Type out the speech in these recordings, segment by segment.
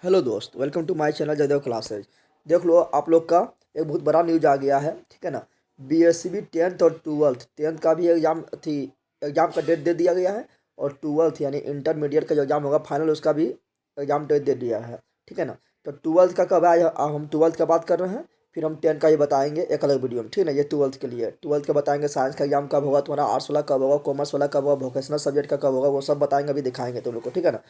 Hello दोस्त, welcome to my channel Jaidev classes. देख लो, आप लोग का एक बहुत बड़ा न्यूज आ गया है। ठीक है ना। बीएससीबी टेंथ और ट्वेल्थ टेंथ का भी एग्ज़ाम का डेट दे दिया गया है। और ट्वेल्थ यानी इंटरमीडिएट का जो एग्ज़ाम होगा फाइनल, उसका भी एग्ज़ाम डेट दे दिया है। ठीक है ना। तो ट्वेल्थ का कब आया, हम ट्वेल्थ का बात कर रहे हैं। फिर हम टेंथ का ही बताएंगे एक अलग वीडियो में। ठीक है ना। ये ट्वेल्थ के लिए, ट्वेल्थ का बताएंगे साइंस का एग्जाम कब होगा, तुम्हारा आर्ट्स वाला कब होगा, कॉमर्स वाला कब होगा, वोकेशनल सब्जेक्ट का कब होगा, वो सब बताएंगे, अभी दिखाएंगे तुम लोग को। ठीक है ना।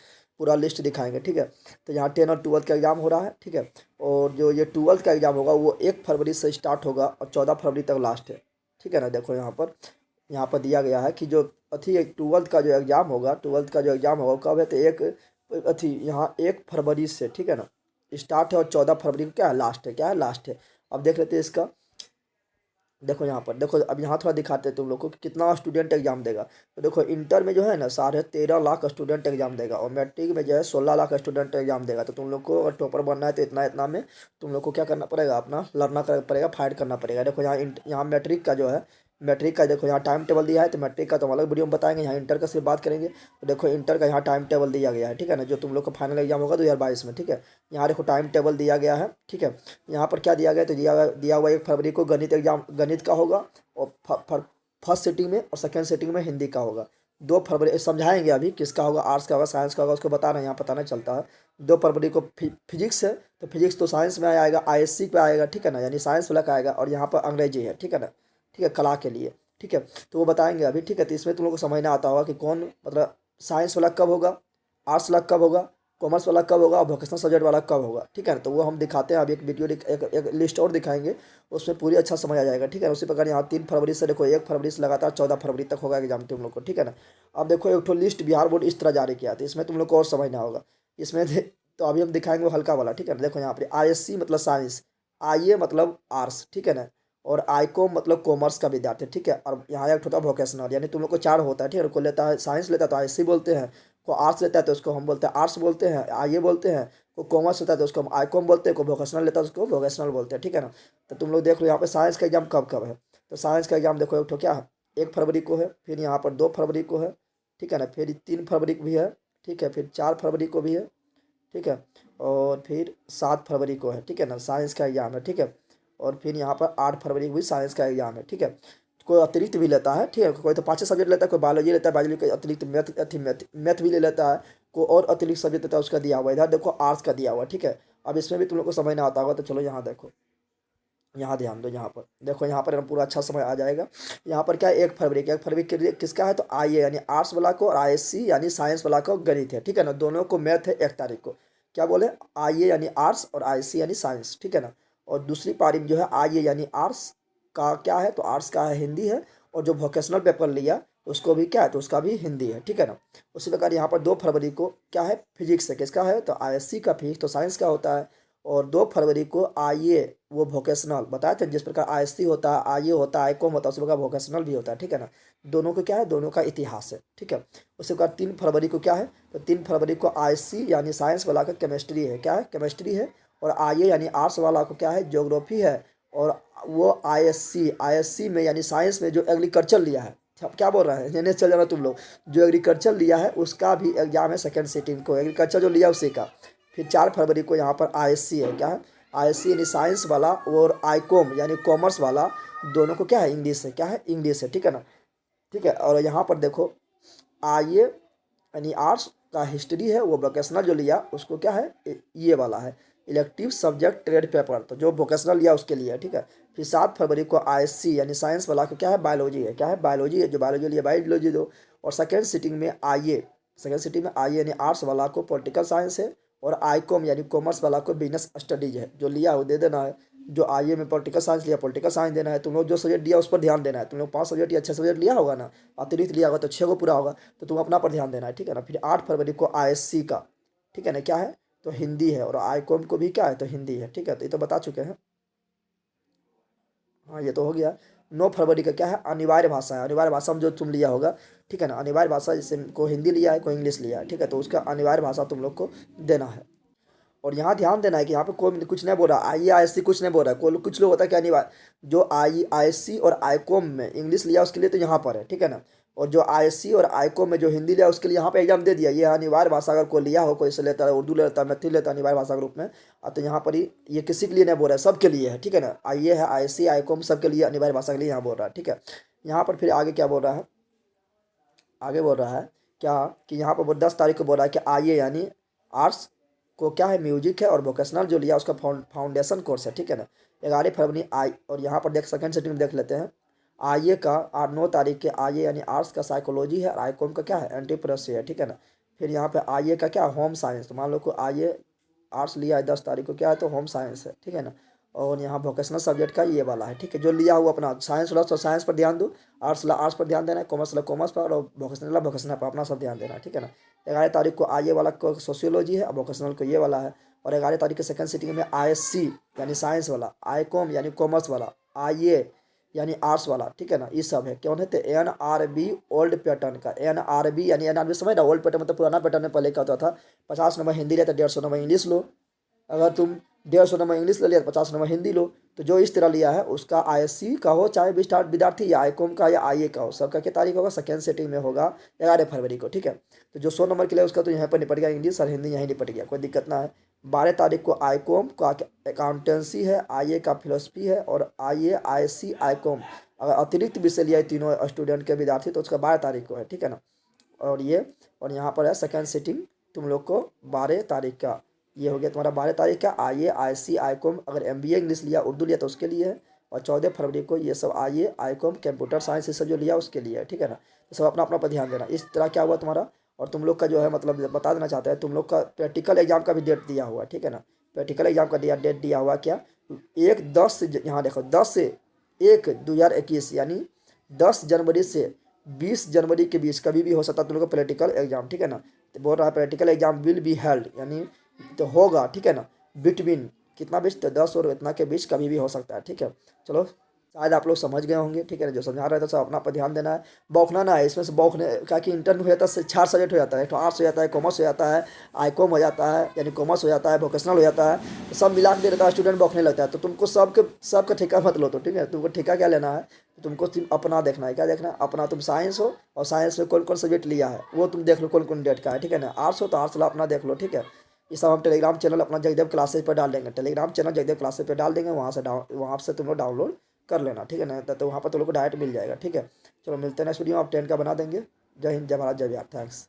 पूरा लिस्ट दिखाएंगे। ठीक है। तो यहाँ टेन और ट्वेल्थ का एग्ज़ाम हो रहा है। ठीक है। और जो ये ट्वेल्थ का एग्ज़ाम होगा वो 1 फरवरी से स्टार्ट होगा और 14 फरवरी तक लास्ट है। ठीक है ना। देखो यहाँ पर दिया गया है कि जो ट्वेल्थ का जो एग्ज़ाम होगा, वो कब है, तो यहाँ 1 फरवरी से, ठीक है ना, स्टार्ट है और 14 फरवरी को क्या है, लास्ट है। क्या है, लास्ट है। अब देख लेते हैं इसका। देखो यहाँ पर, देखो अब यहाँ थोड़ा दिखाते हैं तुम लोग को कि कितना स्टूडेंट एग्जाम देगा। तो देखो, इंटर में जो है ना 13.5 लाख स्टूडेंट एग्जाम देगा, और मैट्रिक में जो है 16 लाख स्टूडेंट एग्जाम देगा। तो तुम लोग को अगर टॉपर बनना है तो इतना इतना में तुम लोग को क्या करना पड़ेगा, अपना लड़ना पड़ेगा, फाइट करना पड़ेगा। देखो यहाँ मैट्रिक का जो है, मैट्रिक का देखो यहाँ टाइम टेबल दिया है। तो मैट्रिक का तो हम अलग वीडियो में बताएंगे, यहाँ इंटर का सिर्फ बात करेंगे। तो देखो इंटर का यहाँ टाइम टेबल दिया गया है। ठीक है ना। जो तुम लोग का फाइनल एग्जाम होगा 2022 में। ठीक है। यहाँ देखो टाइम टेबल दिया गया है। ठीक है। यहाँ पर क्या दिया गया, तो दिया हुआ 1 फरवरी को गणित का होगा, और फर्स्ट सीटिंग में और सेकेंड सीटिंग में हिंदी का होगा। 2 फरवरी समझाएंगे अभी किसका होगा, आर्ट्स का होगा, साइंस का होगा, उसको बता रहे हैं, यहाँ पता नहीं चलता है। 2 फरवरी को फिजिक्स है, तो फिजिक्स तो साइंस में आएगा, आईएससी पे आएगा। ठीक है ना, यानी साइंस वाला का आएगा। और यहाँ पर अंग्रेजी है। ठीक है ना। ठीक है, कला के लिए। ठीक है। तो वो बताएंगे अभी। ठीक है। तो इसमें तुम लोग को समझना आता होगा कि कौन, मतलब साइंस वाला कब होगा, आर्ट्स वाला कब होगा, कॉमर्स वाला कब होगा, और वोकेशनल सब्जेक्ट वाला कब होगा। ठीक है ना। तो वो हम दिखाते हैं अभी, एक वीडियो एक लिस्ट और दिखाएंगे, उसमें पूरी अच्छा समझ आ जाएगा। ठीक है। उसी प्रकार यहाँ 3 फरवरी से देखो, 1 फरवरी से लगातार 14 फरवरी तक होगा एग्जाम तुम लोग को। ठीक है ना। अब देखो, एक ठो लिस्ट बिहार बोर्ड इस तरह जारी किया था, इसमें तुम लोग को और समझना होगा। इसमें तो अभी हम दिखाएंगे वो हल्का वाला। ठीक है ना। देखो यहाँ पर आईएससी मतलब साइंस, आईए मतलब आर्ट्स। ठीक है ना। और आईकॉम मतलब कॉमर्स का विद्यार्थी। ठीक है। और यहाँ एक होता है वोकेशनल, यानी तुम लोग को 4 होता है। ठीक है। कोई लेता है साइंस, लेता है तो आईएससी बोलते हैं, को आर्ट्स लेता है तो उसको हम बोलते हैं आर्ट्स बोलते हैं, आईए बोलते हैं, को कॉमर्स होता है तो उसको हम आईकॉम बोलते हैं, को वोकेशनल लेता है उसको वोकेशनल बोलते हैं। ठीक है ना। तो तुम लोग देख लो यहाँ पे साइंस का एग्जाम कब कब है। तो साइंस का एग्जाम देखो, एक ठो क्या है, 1 फरवरी को है, फिर यहाँ पर 2 फरवरी को है। ठीक है ना। फिर 3 फरवरी को भी है। ठीक है। फिर 4 फरवरी को भी है। ठीक है। और फिर 7 फरवरी को है। ठीक है ना, साइंस का एग्जाम है। ठीक है। और फिर यहाँ पर 8 फरवरी को भी साइंस का एग्जाम है। ठीक है। कोई अतिरिक्त भी लेता है। ठीक है। कोई तो 5 सब्जेक्ट लेता है, कोई बायोलॉजी लेता है, बायोलॉजी के अतिरिक्त मैथ भी ले लेता है, कोई और अतिरिक्त सब्जेक्ट लेता है, उसका दिया हुआ है। इधर देखो आर्ट्स का दिया हुआ है। ठीक है। अब इसमें भी तुम लोग को समझना आता होगा। तो चलो यहाँ देखो, यहाँ ध्यान दो, यहाँ पर देखो, यहाँ पर पूरा अच्छा समझ आ जाएगा। यहाँ पर क्या है, 1 फरवरी के लिए किसका है, तो आईए यानी आर्ट्स वाला को, और आईएससी यानी साइंस वाला को गणित है। ठीक है ना। दोनों को मैथ है 1 तारीख को। क्या बोले, आईए यानी आर्ट्स और आईएससी यानी साइंस। ठीक है ना। और दूसरी पारी में जो है आईए यानी आर्ट्स का क्या है, तो आर्ट्स का है, हिंदी है। और जो वोकेशनल पेपर लिया उसको भी क्या है, तो उसका भी हिंदी है। ठीक है ना। उसी प्रकार यहाँ पर 2 फरवरी को क्या है, फिजिक्स है, किसका है, तो आईएससी का फिजिक्स तो साइंस का होता है। और 2 फरवरी को आईए, वो वोकेशनल बताए थे, जिस प्रकार आईएससी होता है, आईए होता है, आईकॉम होता है, उसी प्रकार वोकेशनल भी होता है। ठीक है ना। दोनों को क्या है, दोनों का इतिहास है। ठीक है। उसके बाद 3 फरवरी को क्या है, तो 3 फरवरी को आईएससी यानी साइंस वाला का केमिस्ट्री है। क्या है, केमिस्ट्री है। और आईए यानी आर्ट्स वाला को क्या है, ज्योग्राफी है। और वो आईएससी, आईएससी में यानी साइंस में जो एग्रीकल्चर लिया है, अब क्या बोल रहे हैं, लेने चल जाना तुम लोग, जो एग्रीकल्चर लिया है उसका भी एग्जाम है सेकेंड सिटिंग को, एग्रीकल्चर जो लिया उसी का। फिर 4 फरवरी को यहाँ पर आईएससी है। क्या है, आईएससी यानी साइंस वाला, और आईकॉम यानी कॉमर्स वाला, दोनों को क्या है, इंग्लिश है। क्या है, इंग्लिश है। ठीक है ना। ठीक है। और यहाँ पर देखो, आईए यानी आर्ट्स का हिस्ट्री है, वो वोकेशनल जो लिया उसको क्या है, ये वाला है, इलेक्टिव सब्जेक्ट ट्रेड पेपर, तो जो वोकेशनल लिया उसके लिए। ठीक है। फिर 7 फरवरी को आईएससी यानी साइंस वाला को क्या है, बायोलॉजी है। क्या है, बायोलॉजी है, जो बायोलॉजी लिया बायोलॉजी दो। और सेकेंड सिटिंग में आईए, सेकेंड सिटिंग में आईए यानी आर्ट्स वाला को पॉलिटिकल साइंस है। और आईकॉम यानी कॉमर्स वाला को बिजनेस स्टडीज है, जो लिया वो दे देना है। जो आईए में पॉलिटिकल साइंस लिया, पॉलिटिकल साइंस देना है। तुम लोग जो सब्जेक्ट लिया उस पर ध्यान देना है। तुम लोग 5 सब्जेक्ट या 6 सब्जेक्ट लिया होगा ना, अतिरिक्त लिया होगा तो 6 को पूरा होगा, तो तुम अपना पर ध्यान देना है। ठीक है ना। फिर 8 फरवरी को आईएससी का, ठीक है ना, क्या है, तो हिंदी है। और आईकॉम को भी क्या है, तो हिंदी है। ठीक है। तो ये तो बता चुके हैं। हाँ, ये तो हो गया। 9 फरवरी का क्या है, अनिवार्य भाषा है। अनिवार्य भाषा में जो तुम लिया होगा, ठीक है ना, अनिवार्य भाषा, जैसे को हिंदी लिया है, को इंग्लिश लिया है। ठीक है। तो उसका अनिवार्य भाषा तुम लोग को देना है। और यहाँ ध्यान देना है कि यहाँ पे कोई कुछ नहीं बोल रहा, आई आईएससी कुछ नहीं बोल रहा है। कोई कुछ लोग होता है क्या, नहीं, जो आई आईएससी और आईकॉम में इंग्लिश लिया उसके लिए तो यहाँ पर है। ठीक है ना। और जो आईएससी और आईकॉम में जो हिंदी लिया उसके लिए यहाँ पे एग्जाम दे दिया। ये अनिवार्य भाषा अगर कोई लिया हो, कोई से लेता है उर्दू लेता है, मैथिली लेता है अनिवार्य भाषा के रूप में, तो यहाँ पर ही ये किसी के लिए नहीं बोल रहा है, सबके लिए है, ठीक है ना। ये है आईएससी आईकॉम सबके लिए अनिवार्य भाषा के लिए यहाँ बोल रहा है, ठीक है। यहाँ पर फिर आगे क्या बोल रहा है, आगे बोल रहा है क्या कि यहाँ पर 10 तारीख को बोल रहा है कि आइए यानी आर्ट्स को क्या है, म्यूजिक है और वोकेशनल जो लिया उसका फाउंडेशन कोर्स है, ठीक है ना। 11 फरवरी आई, और यहाँ पर देख सेकंड सेटिंग देख लेते हैं। आइए का 9 तारीख के आइए यानी आर्ट्स का साइकोलॉजी है और आईकॉम का क्या है, एंटरप्रेन्योरशिप है, ठीक है ना। फिर यहाँ पे आइए का क्या, होम साइंस, तो मान लो को आइए आर्ट्स लिया है 10 तारीख को, क्या है तो होम साइंस है, ठीक है ना। और यहाँ वोकेशनल सब्जेक्ट का ये वाला है, ठीक है। जो लिया हुआ अपना साइंस वाला तो साइंस पर ध्यान दो, आर्ट्स वाला आर्ट्स पर ध्यान देना है, कॉमर्स वाला कॉमर्स पर, और वोकेशनल वोकेशनल पर अपना सब ध्यान देना है, ठीक है ना। 11 तारीख को आइए वाला को सोशियोलॉजी है और वोकेशनल को ये वाला है। और 11 तारीख के सेकंड सीटिंग में आईएससी यानी साइंस वाला, आईकॉम यानी कॉमर्स वाला, आइए यानी आर्ट्स वाला, ठीक है ना। ये सब है कौन है तो NRB ओल्ड पैटर्न का, NRB यानी NRB समझ ना, ओल्ड पैटर्न मतलब पुराना पैटर्न में पहले क्या होता था, 50 नंबर हिंदी लिया तो 150 नंबर इंग्लिश लो। अगर तुम 150 नंबर इंग्लिश ले लिया तो 50 नंबर हिंदी लो। तो जो इस तरह लिया है उसका आईएससी का हो चाहे विद्यार्थी, या आईकॉम का या आईए का हो, सबका क्या तारीख होगा, सेकेंड सेटिंग में होगा 11 फरवरी को, ठीक है। तो जो 100 नंबर के लिए उसका तो यहाँ पर निपट गया, इंग्लिश और हिंदी यहीं निपट गया, कोई दिक्कत ना है। 12 तारीख को आईकॉम का अकाउंटेंसी है, आईए का फिलोसफी है, और आईए आईएससी आईकॉम अगर अतिरिक्त विषय लिया है तीनों स्टूडेंट के विद्यार्थी तो उसका 12 तारीख को है, ठीक है ना। और ये और यहाँ पर है सेकेंड सिटिंग तुम लोग को 12 तारीख का, ये हो गया तुम्हारा 12 तारीख का आईए आईएससी आईकॉम, अगर एमबीए इंग्लिश लिया उर्दू लिया तो उसके लिए है। और 14 फरवरी को ये सब आईए आईकॉम कंप्यूटर साइंस ये सब जो लिया उसके लिए है, ठीक है ना। तो सब अपना अपना पर ध्यान देना। इस तरह क्या हुआ तुम्हारा, और तुम लोग का जो है मतलब बता देना चाहते हैं, तुम लोग का प्रैक्टिकल एग्जाम का भी डेट दिया हुआ है, ठीक है ना। प्रैक्टिकल एग्जाम का डेट दिया हुआ क्या, 1/10 से, यहाँ देखो 10/1/2021 यानी 10 जनवरी से 20 जनवरी के बीच कभी भी हो सकता है तुम लोग का प्रैक्टिकल एग्जाम, ठीक है ना। तो बोल रहा है practical exam will be held यानी तो होगा, ठीक है ना, बिटवीन कितना बीच तो 10 और इतना के बीच कभी भी हो सकता है, ठीक है। चलो शायद आप लोग समझ गए होंगे, ठीक है ना। जो समझा रहे थे सब अपना पर ध्यान देना है, बौखना ना है इसमें से, बौखने क्या कि इंटरव्यू हो जाता है 4 सब्जेक्ट हो जाता है, तो आर्ट्स हो जाता है, कॉमर्स हो जाता है, आईकॉम हो जाता है यानी कॉमर्स हो जाता है, वोकेशनल हो जाता है, तो सब मिला के दे देता है, स्टूडेंट बौखने लगता है। तो तुमको सबका ठेका मत लो, तो ठीक है, तुमको ठेका क्या लेना है, तुमको अपना देखना है, क्या देखना है अपना, तुम साइंस हो और साइंस में कौन कौन सब्जेक्ट लिया है वो तुम देख लो कौन कौन डेट का है, ठीक है ना। आर्ट्स हो तो आर्ट्स वाला अपना देख लो, ठीक है। ये सब हम टेलीग्राम चैनल अपना जगदेव क्लासेज पर डाल देंगे, टेलीग्राम चैनल जगदेव क्लासेज पर डाल देंगे, वहाँ से तुम लोग डाउनलोड कर लेना, ठीक है ना। तो वहाँ पर तुम लोग को डायरेक्ट मिल जाएगा, ठीक है। चलो मिलते हैं नेक्स्ट वीडियो, आप 10 का बना देंगे। जय हिंद, जय भारत, जय बिहार, थैंक्स।